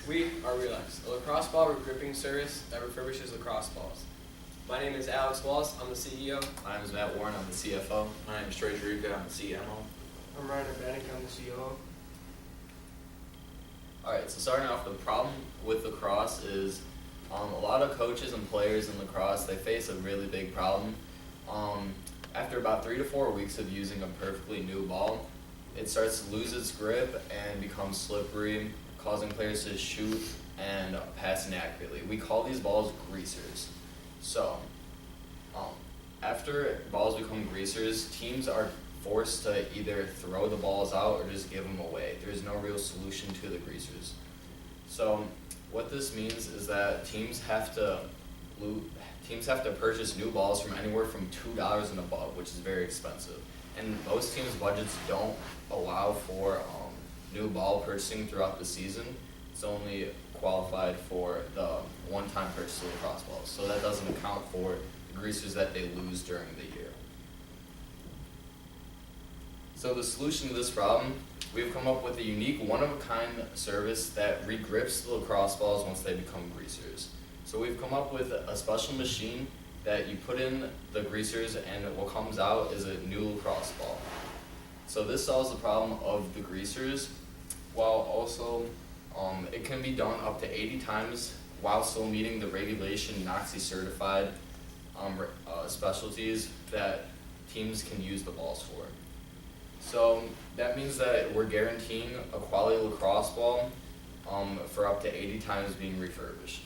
We are Re-Lax, a lacrosse ball regripping service that refurbishes lacrosse balls. My name is Alex Wallace, I'm the CEO. My name is Matt Warren, I'm the CFO. My name is Trey Jerica, I'm the CMO. I'm Ryan Urbanik, I'm the COO. Alright, so starting off, the problem with lacrosse is a lot of coaches and players in lacrosse, they face a really big problem. After about 3 to 4 weeks of using a perfectly new ball, it starts to lose its grip and becomes slippery, causing players to shoot and pass inaccurately. We call these balls greasers. So, after balls become greasers, teams are forced to either throw the balls out or just give them away. There's no real solution to the greasers. So, what this means is that teams have to purchase new balls from anywhere from $2 and above, which is very expensive. And most teams' budgets don't allow for new ball purchasing throughout the season. It's only qualified for the one-time purchase of lacrosse balls. So that doesn't account for the greasers that they lose during the year. So the solution to this problem, we've come up with a unique one-of-a-kind service that regrips the lacrosse balls once they become greasers. So we've come up with a special machine that you put in the greasers and what comes out is a new lacrosse ball. So this solves the problem of the greasers, while also it can be done up to 80 times while still meeting the regulation NOXI certified specialties that teams can use the balls for. So that means that we're guaranteeing a quality lacrosse ball for up to 80 times being refurbished.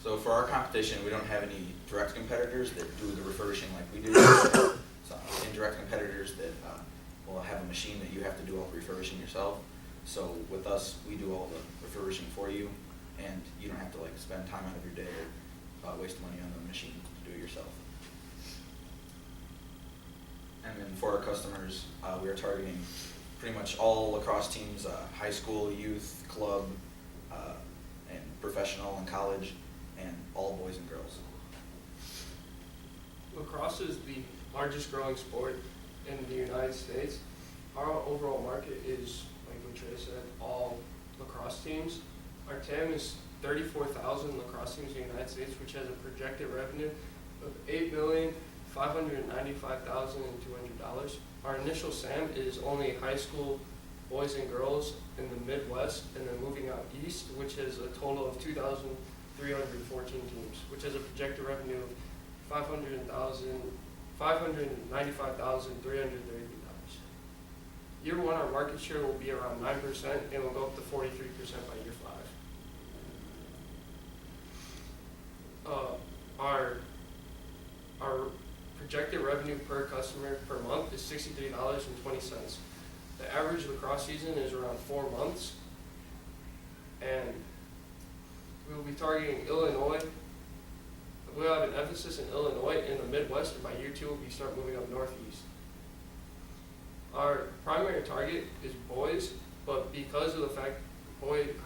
So for our competition, we don't have any direct competitors that do the refurbishing like we do. So indirect competitors that will have a machine that you have to do all the refurbishing yourself. So with us, we do all the refurbishing for you, and you don't have to spend time out of your day or waste money on the machine to do it yourself. And then for our customers, we are targeting pretty much all lacrosse teams, high school, youth, club, and professional and college, and all boys and girls. Lacrosse is the largest growing sport in the United States. Our overall market is, like what Trey said, all lacrosse teams. Our TAM is 34,000 lacrosse teams in the United States, which has a projected revenue of $8,595,200. Our initial SAM is only high school boys and girls in the Midwest, and then moving out east, which is a total of 2,314 teams, which has a projected revenue of $595,333. Year one, our market share will be around 9% and will go up to 43% by year 5. Our projected revenue per customer per month is $63.20. The average lacrosse season is around 4 months, and we will be targeting Illinois. We'll have an emphasis in Illinois and the Midwest, and by year 2 we start moving up northeast. Our primary target is boys, but because of the fact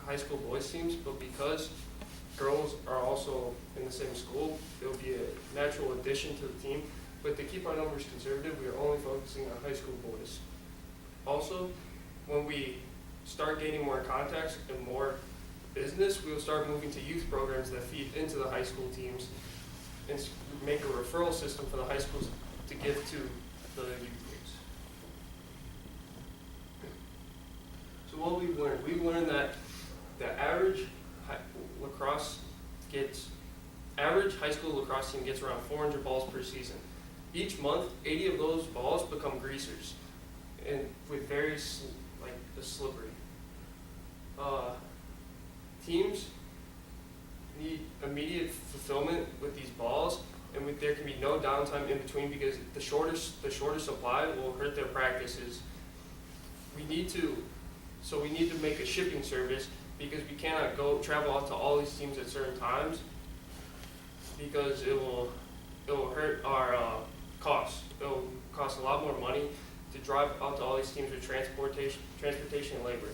high school boys teams, but because girls are also in the same school, it will be a natural addition to the team. But to keep our numbers conservative, we are only focusing on high school boys. Also, when we start gaining more contacts and more business, we will start moving to youth programs that feed into the high school teams and make a referral system for the high schools to give to the youth leagues. So what we've learned that the average high school lacrosse team gets around 400 balls per season. Each month, 80 of those balls become greasers, and with very slippery. Teams need immediate fulfillment with these balls, and there can be no downtime in between because the shorter supply will hurt their practices. We need to make a shipping service because we cannot travel out to all these teams at certain times because it will hurt our costs. It will cost a lot more money to drive out to all these teams with transportation and labor.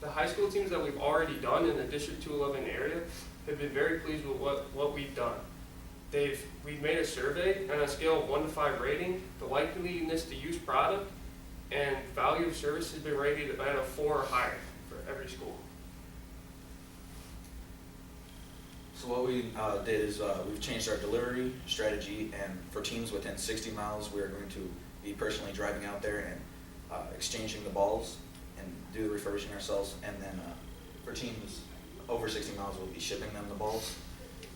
The high school teams that we've already done in the District 211 area have been very pleased with what we've done. We've made a survey, and on a scale of 1 to 5 rating, the likeliness to use product and value of service has been rated at a 4 or higher for every every school. So what we did is we've changed our delivery strategy, and for teams within 60 miles, we are going to be personally driving out there and exchanging the balls and do the refurbishing ourselves. And then for teams over 60 miles, we'll be shipping them the balls.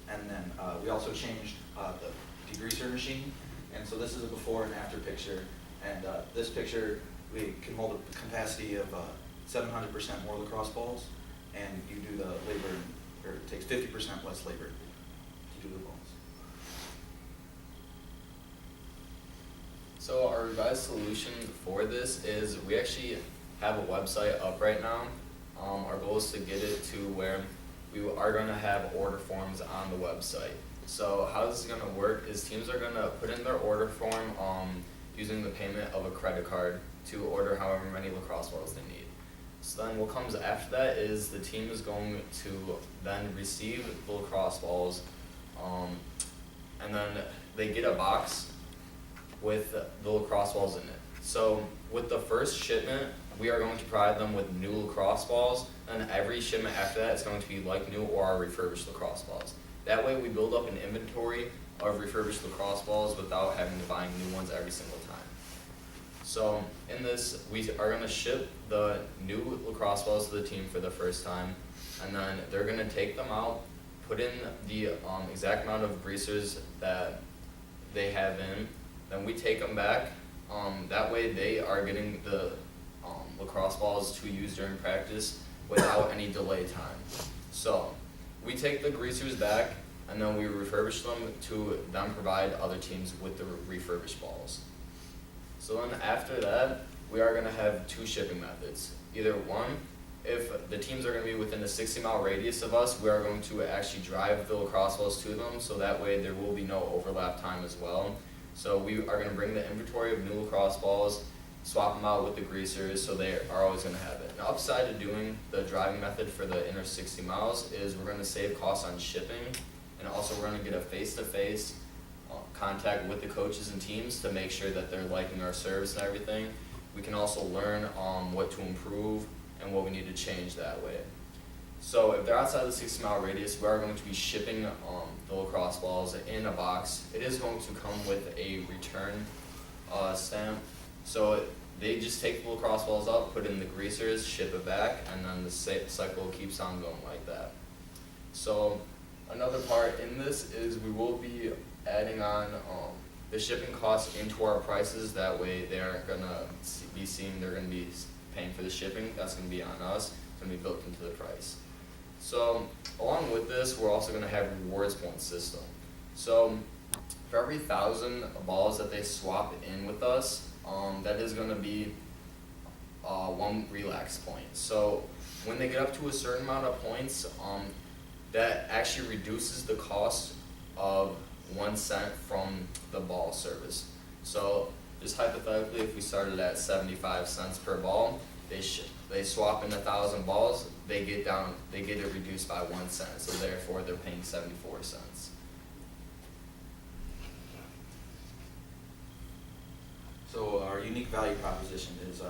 And then we also changed the degreaser machine. And so this is a before and after picture. And this picture, we can hold a capacity of 700% more lacrosse balls, and you do the labor, or it takes 50% less labor to do the balls. So our revised solution for this is we actually have a website up right now. Our goal is to get it to where we are going to have order forms on the website. So how this is going to work is teams are going to put in their order form using the payment of a credit card to order however many lacrosse balls they need. So then what comes after that is the team is going to then receive the lacrosse balls, and then they get a box with the lacrosse balls in it. So with the first shipment, we are going to provide them with new lacrosse balls, and every shipment after that is going to be like new or our refurbished lacrosse balls. That way we build up an inventory of refurbished lacrosse balls without having to buy new ones every single time. So in this, we are going to ship the new lacrosse balls to the team for the first time, and then they're going to take them out, put in the exact amount of greasers that they have in, then we take them back. That way they are getting the lacrosse balls to use during practice without any delay time. So we take the greasers back, and then we refurbish them to then provide other teams with the refurbished balls. So then after that, we are going to have two shipping methods. Either one, if the teams are going to be within a 60-mile radius of us, we are going to actually drive the lacrosse balls to them, so that way there will be no overlap time as well. So we are going to bring the inventory of new lacrosse balls, swap them out with the greasers, so they are always going to have it. An upside to doing the driving method for the inner 60 miles is we're going to save costs on shipping, and also we're going to get a face-to-face contact with the coaches and teams to make sure that they're liking our service and everything. We can also learn what to improve and what we need to change that way. So if they're outside the 60-mile radius, we are going to be shipping the lacrosse balls in a box. It is going to come with a return stamp. So they just take the lacrosse balls up, put in the greasers, ship it back, and then the cycle keeps on going like that. So another part in this is we will be adding on the shipping costs into our prices. That way they aren't going to be seeing they're going to be paying for the shipping. That's going to be on us. It's going to be built into the price. So along with this, we're also going to have a rewards point system. So for every 1,000 balls that they swap in with us, that is going to be 1 Re-Lax point. So when they get up to a certain amount of points, that actually reduces the cost of 1 cent from the ball service. So just hypothetically, if we started at 75 cents per ball, they swap in 1,000 balls, they get it reduced by 1 cent. So therefore, they're paying 74 cents. So our unique value proposition is,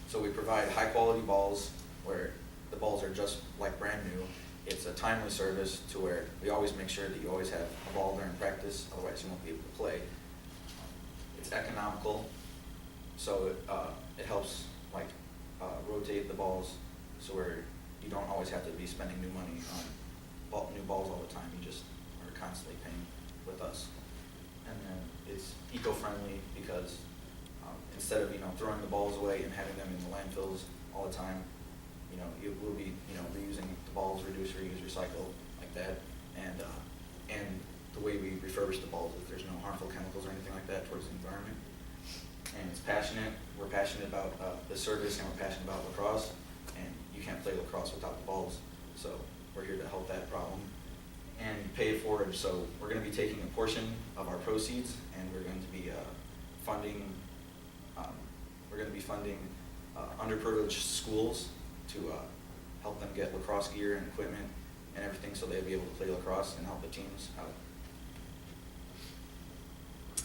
so we provide high quality balls where the balls are just like brand new. It's a timely service to where we always make sure that you always have a ball during practice, otherwise you won't be able to play. It's economical, so it helps rotate the balls so where you don't always have to be spending new money on new balls all the time. You just are constantly paying with us. And then it's eco-friendly because instead of throwing the balls away and having them in the landfills all the time, you will be reusing the balls, reduce, reuse, recycle, like that. And the way we refurbish the balls is there's no harmful chemicals or anything like that towards the environment. And it's passionate. We're passionate about the service, and we're passionate about lacrosse. And you can't play lacrosse without the balls, so we're here to help that problem. And you pay it forward. So we're going to be taking a portion of our proceeds, and we're going to be funding. We're going to be funding underprivileged schools to help them get lacrosse gear and equipment and everything, so they'll be able to play lacrosse and help the teams out.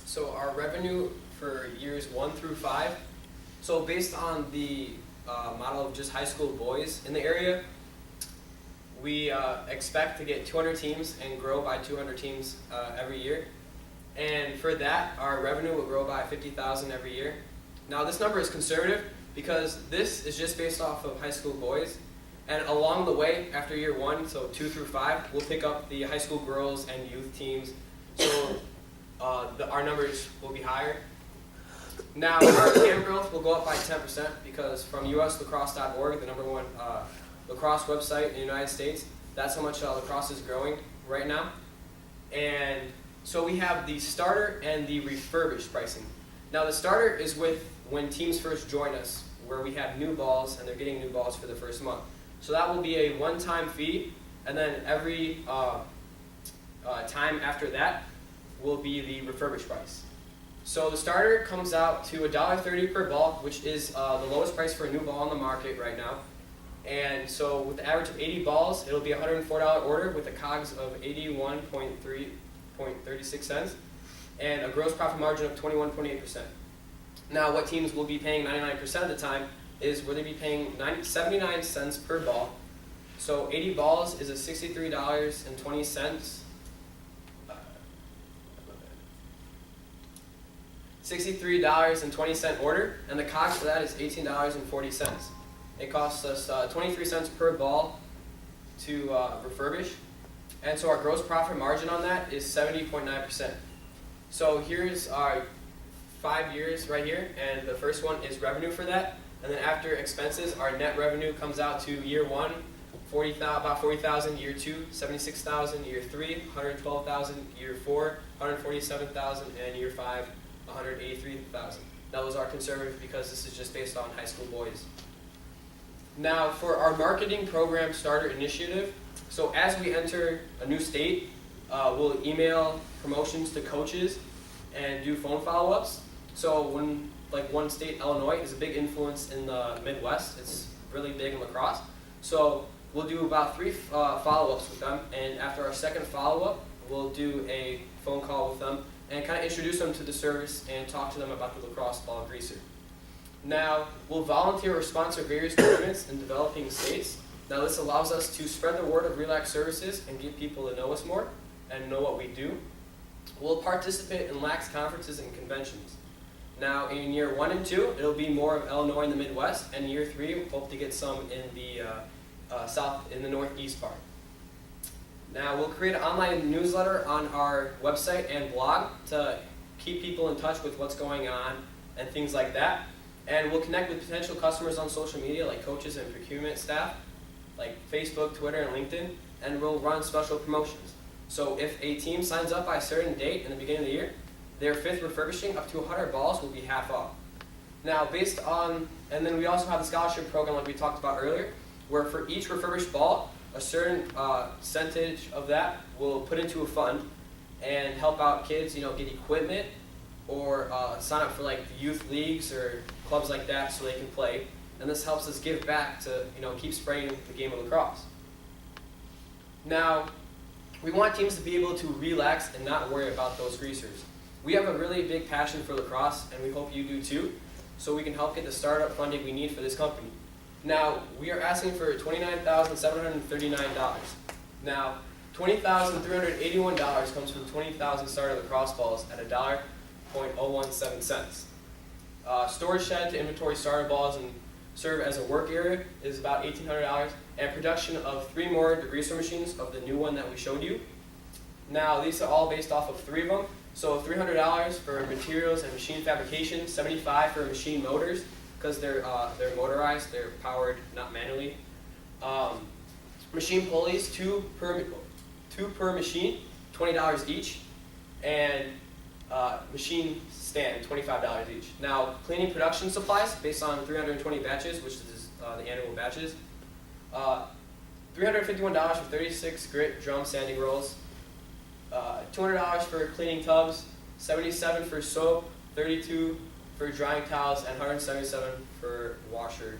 So our revenue for years 1 through 5, so based on the model of just high school boys in the area. We expect to get 200 teams and grow by 200 teams every year. And for that, our revenue will grow by 50,000 every year. Now this number is conservative because this is just based off of high school boys. And along the way, after year 1, so 2 through 5, we'll pick up the high school girls and youth teams. So our numbers will be higher. Now our TAM growth will go up by 10% because from uslacrosse.org, the #1 lacrosse website in the United States, that's how much lacrosse is growing right now. And so we have the starter and the refurbished pricing. Now the starter is with when teams first join us, where we have new balls and they're getting new balls for the first month. So that will be a one-time fee, and then every time after that will be the refurbished price. So the starter comes out to $1.30 per ball, which is the lowest price for a new ball on the market right now. And so with the average of 80 balls, it'll be a $104 order with a COGS of 81.36 cents and a gross profit margin of 21.8%. Now what teams will be paying 99% of the time is where they be paying 79 cents per ball. So 80 balls is a $63.20. $63.20 order, and the COGS for that is $18.40. It costs us 23 cents per ball to refurbish, and so our gross profit margin on that is 70.9%. So here's our 5 years right here, and the first one is revenue for that, and then after expenses, our net revenue comes out to year 1, about 40,000, year 2, 76,000, year 3, 112,000, year 4, 147,000, and year 5, 183,000. Now those are conservative because this is just based on high school boys. Now for our marketing program starter initiative, so as we enter a new state, we'll email promotions to coaches and do phone follow-ups. So when one state, Illinois, is a big influence in the Midwest, it's really big in lacrosse. So we'll do about 3 follow-ups with them, and after our second follow-up, we'll do a phone call with them and kind of introduce them to the service and talk to them about the lacrosse ball greaser. Now, we'll volunteer or sponsor various tournaments in developing states. Now, this allows us to spread the word of Re-Lax services and get people to know us more and know what we do. We'll participate in lax conferences and conventions. Now, in year 1 and 2, it'll be more of Illinois and the Midwest, and year 3, we hope to get some in the in the northeast part. Now, we'll create an online newsletter on our website and blog to keep people in touch with what's going on and things like that. And we'll connect with potential customers on social media like coaches and procurement staff, like Facebook, Twitter, and LinkedIn, and we'll run special promotions. So if a team signs up by a certain date in the beginning of the year, their 5th refurbishing up to 100 balls will be half off. Now, and then we also have the scholarship program like we talked about earlier, where for each refurbished ball, a certain percentage of that will put into a fund and help out kids, get equipment or sign up for youth leagues or clubs like that so they can play. And this helps us give back to, keep spreading the game of lacrosse. Now, we want teams to be able to relax and not worry about those greasers. We have a really big passion for lacrosse, and we hope you do too, so we can help get the startup funding we need for this company. Now, we are asking for $29,739. Now, $20,381 comes from 20,000 starter lacrosse balls at $1.017. Storage shed to inventory starter balls and serve as a work area is about $1,800, and production of 3 more degreaser machines of the new one that we showed you. Now, these are all based off of 3 of them. So $300 for materials and machine fabrication, $75 for machine motors, because they're motorized, they're powered, not manually. Machine pulleys, 2 per machine, $20 each, and machine stand, $25 each. Now, cleaning production supplies based on 320 batches, which is the annual batches. $351 for 36 grit drum sanding rolls. $200 for cleaning tubs, $77 for soap, $32 for drying towels, and $177 for water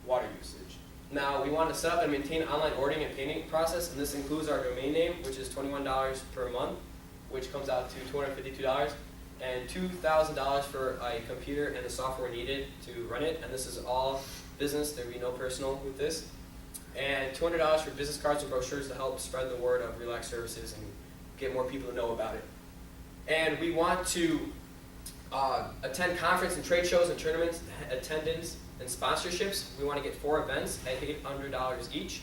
usage. Now, we want to set up and maintain an online ordering and payment process, and this includes our domain name, which is $21 per month, which comes out to $252. and $2,000 for a computer and the software needed to run it. And this is all business. There will be no personal with this. And $200 for business cards and brochures to help spread the word of Re-Lax services and get more people to know about it. And we want to attend conference and trade shows and tournaments, attendance and sponsorships. We want to get 4 events at $800 each,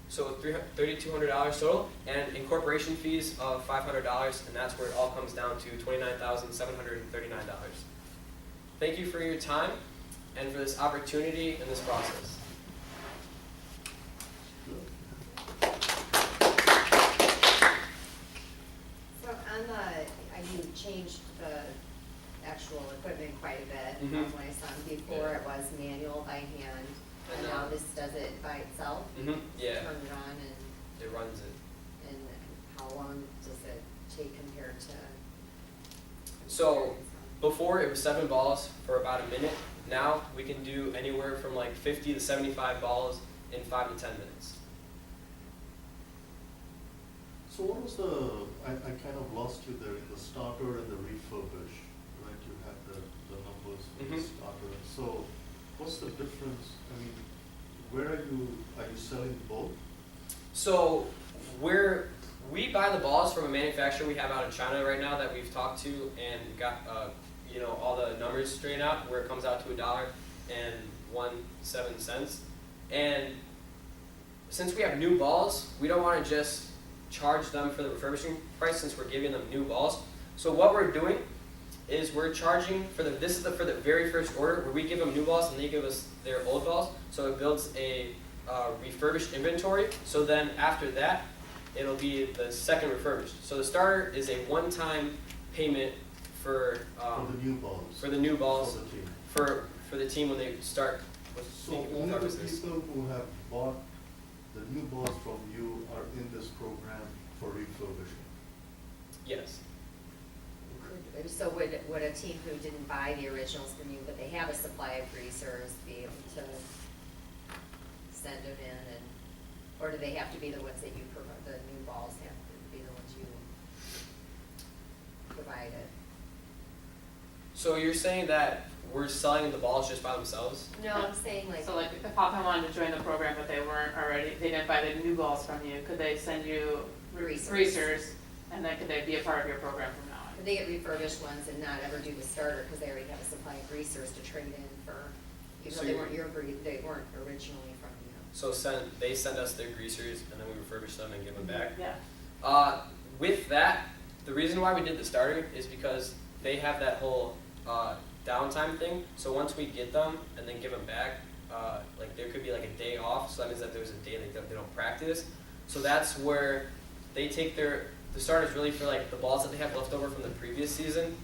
so $3,200 total, and incorporation fees of $500, and that's where it all comes down to $29,739. Thank you for your time and for this opportunity and this process. So on the, you changed the actual equipment quite a bit. Mhm. When I saw them before, it was manual by hand, and now this does it by itself? Yeah, Turn it on, and it runs it. how long does it take compared to? So before it was 7 balls for about a minute. Now we can do anywhere from like 50 to 75 balls in 5 to 10 minutes. So what was the, I kind of lost you there, the starter and the refurbish, right? You had the numbers for the Mhm. starter. So what's the difference? I mean, where are you selling both? So we buy the balls from a manufacturer we have out in China right now that we've talked to and got all the numbers straightened out, where it comes out to $1.17. And since we have new balls, we don't want to just charge them for the refurbishing price since we're giving them new balls. So what we're doing is we're charging for the very first order where we give them new balls and they give us their old balls. So it builds a refurbished inventory. So then after that, it'll be the second refurbished. So the starter is a one-time payment for For the new balls? for the new balls For the team. for the team when they start with So the only the business. people who have bought the new balls from you are in this program for refurbishing? Yes. So would a team who didn't buy the originals from you, but they have a supply of greasers, be able to send them in, or do they have to be the ones that you provide, the new balls have to be the ones you provided? So you're saying that we're selling the balls just by themselves? No, I'm saying like. So like if Papa wanted to join the program, but they weren't already, they didn't buy the new balls from you, could they send you Greasers. greasers? And then could they be a part of your program from now on? Could they get refurbished ones and not ever do the starter, because they already have a supply of greasers to trade in for, even So though they you- weren't they weren't originally from you. So they send us their greasers and then we refurbish them and give them back. Yeah. With that, the reason why we did the starter is because they have that whole downtime thing. So once we get them and then give them back, like there could be like a day off. So that means that there's a day they don't practice. So that's where they take the starters really for like the balls that they have left over from the previous season.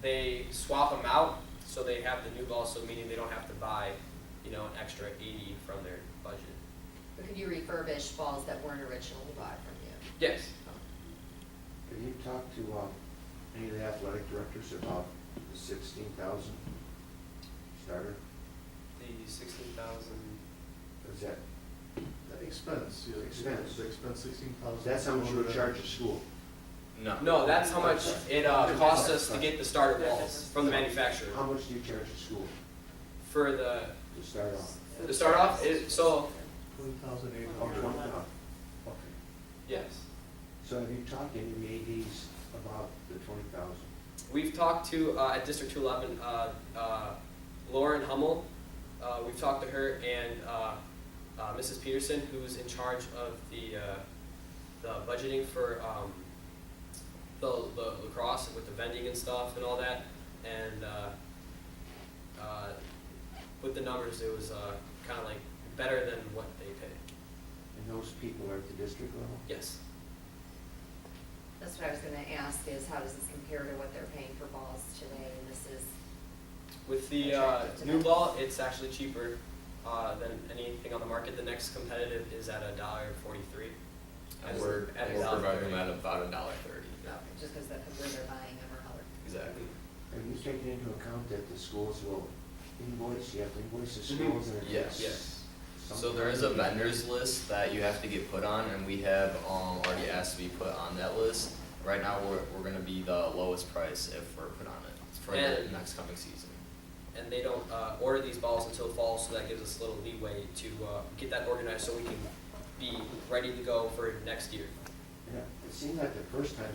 They swap them out so they have the new balls. So meaning they don't have to buy, an extra 80 from their budget. But could you refurbish balls that weren't originally bought from you? Yes. Can you talk to any of the athletic directors about the 16,000 starter? The 16,000. Is that, The expense, yeah. Expense. The expense 16,000. that's how much you would charge the school? No, that's how much it costs us to get the starter balls from the manufacturer. How much do you charge the school For the to start off? start off, Oh, 20,800. 20,000. Okay. yes, So have you talked to any ADs about the 20,000? we've talked to at District 211, Lauren Hummel. We've talked to her and Mrs. Peterson, who's in charge of the budgeting for the lacrosse with the vending and stuff and all that. And with the numbers, it was kind of like better than what they pay. And those people are at the district level? Yes. That's what I was gonna ask, is how does this compare to what they're paying for balls today, and this is, With the Attractive to new them. ball, it's actually cheaper than anything on the market. The next competitive is at $1.43. And we're at providing $1.30. them at about $1.30. just because that's where they're buying them or how they're. Exactly. Have you taken into account that the schools will invoice, you have to invoice the Mhm. schools in Yes. advance? Yes. So there is a vendors list that you have to get put on, and we have already asked to be put on that list. Right now, we're gonna be the lowest price if we're put on it for the And- next coming season. And they don't order these balls until fall, so that gives us a little leeway to get that organized so we can be ready to go for next year. Yeah, it seemed like the first time,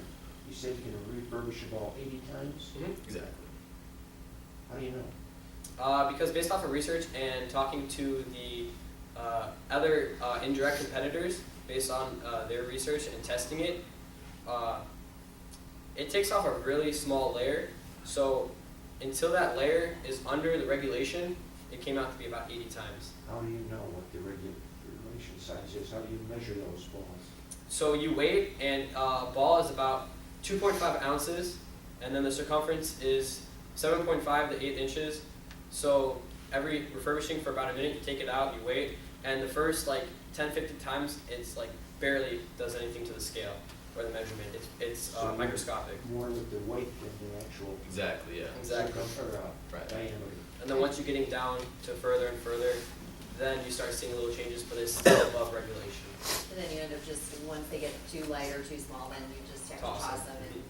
you said you can refurbish a ball 80 times? Exactly. How do you know? Because based off of research and talking to the other indirect competitors, based on their research and testing it, it takes off a really small layer. So until that layer is under the regulation, it came out to be about 80 times. How do you know what the regulation size is? How do you measure those balls? So you weigh, and ball is about 2.5 ounces, and then the circumference is 7.5 to 8 inches. So every refurbishing for about a minute, you take it out, you weigh it, and the first like 10, 15 times, it's like barely does anything to the scale or the measurement. It's So microscopic. More with the weight than the actual Exactly, yeah. Exactly. Right. diameter. And then once you're getting down to further and further, then you start seeing little changes, but it's still above regulation. And then you end up just, once they get too light or too small, then you just have to toss them in.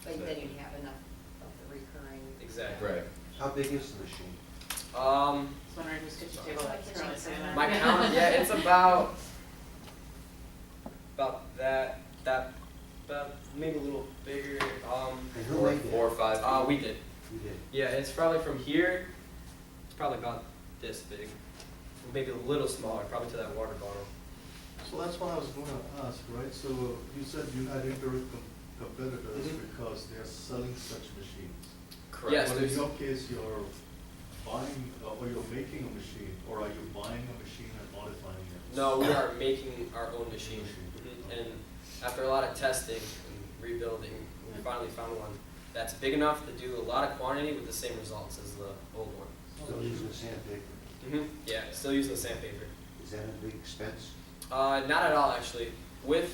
But then you have enough of the recurring. Exactly. Right. How big is the machine? I was wondering whose kitchen table that's Kitchen currently sitting there. My count, yeah, it's about maybe a little bigger. And who made Four or that? 5 feet. We did. You did. Yeah, it's probably from here. It's probably about this big, maybe a little smaller, probably to that water bottle. So that's what I was gonna ask, right? So you said you had indirect competitors Mhm. because they're selling such machines. Correct. Yes, But in there's- your case, you're buying, or you're making a machine, or are you buying a machine and modifying it? No, we are making our own machine. Machine. Mhm. And after a lot of testing and rebuilding, we finally found one that's big enough to do a lot of quantity with the same results as the old one. Still using sandpaper. Yeah, still using the sandpaper. Is that a big expense? Not at all, actually. With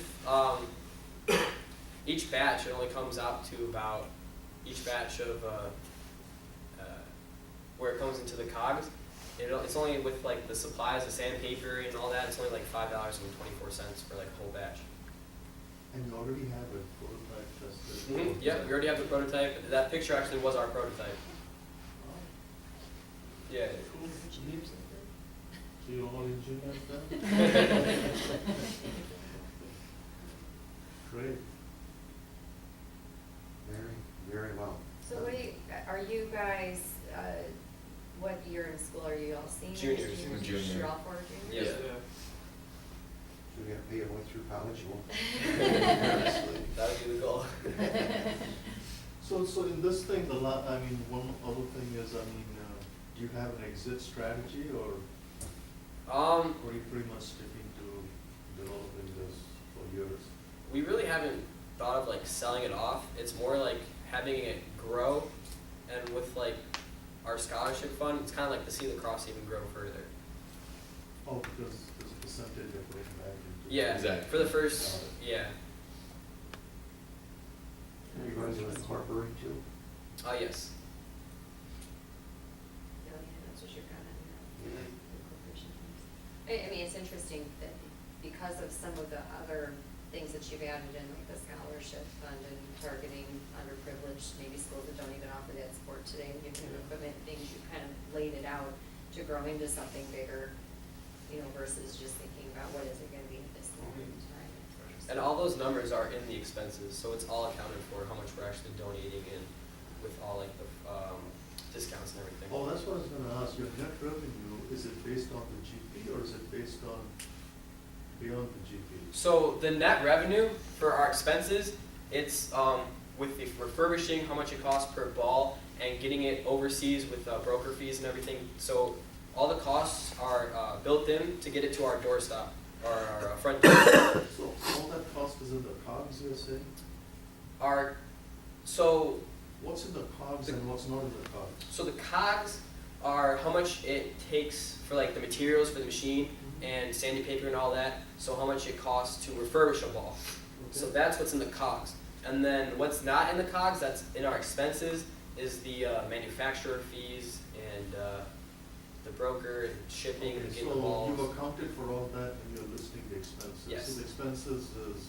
each batch, it only comes out to about each batch of where it comes into the cogs. It's only with like the supplies, the sandpaper, and all that. It's only like $5.24 for like a whole batch. And you already have a prototype tested? Yeah, we already have the prototype. That picture actually was our prototype. Yeah. So you're all engineers then? Great. Very, very well. So what are you guys, what year in school are you all seniors? Juniors. We're junior. You're all four juniors? Yes. So we gotta pay your way through college, you won't. That would be the goal. So in this thing, one other thing is, do you have an exit strategy, or are you pretty much sticking to developing this for years? We really haven't thought of like selling it off. It's more like having it grow, and with like our scholarship fund, it's kind of like to see the cross even grow further. Oh, because there's a percentage of putting back into. Yeah, Exactly. for the first, yeah. Are you going to incorporate too? Yes. No, yeah, that's what you're kind of, Yeah. incorporation things. I mean, it's interesting that because of some of the other things that you've added in, like the scholarship fund and targeting underprivileged, maybe schools that don't even offer that support today, and giving them equipment, things, you kind of laid it out to grow into something bigger, versus just thinking about what is it gonna be at this moment in time. And all those numbers are in the expenses, so it's all accounted for, how much we're actually donating in with all like the discounts and everything. Oh, that's what I was gonna ask, your net revenue, is it based on the GP, or is it based on beyond the GP? So the net revenue for our expenses, it's with the refurbishing, how much it costs per ball, and getting it overseas with broker fees and everything. So all the costs are built in to get it to our doorstep, or our front door. So all that cost is in the COGS, you're saying? What's in the COGS and what's not in the COGS? So the cogs are how much it takes for like the materials for the machine and sandpaper and all that. So how much it costs to refurbish a ball. So Okay. that's what's in the cogs. And then what's not in the cogs, that's in our expenses, is the manufacturer fees and the broker and shipping and Okay, getting the so balls. you've accounted for all that when you're listing the expenses? Yes. So the expenses is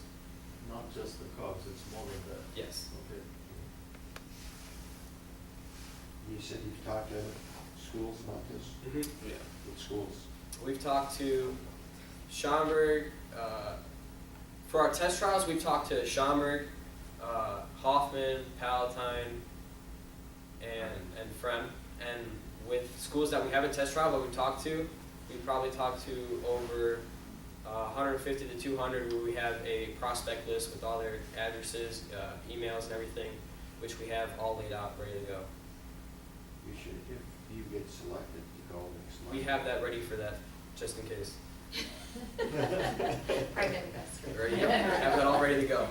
not just the cogs, it's more than that. Yes. Okay. You said you've talked to schools about this? Mm-hmm. Yeah. What schools? We've talked to Schaumburg, for our test trials, we've talked to Schaumburg, Hoffman, Palatine, and Frem. And with schools that we haven't test trial, but we've talked to, we've probably talked to over 150 to 200 where we have a prospect list with all their addresses, emails and everything, which we have all laid out, ready to go. You should, if you get selected to go next month. We have that ready for that, just in case. Pregnant investor. Ready, have that all ready to go.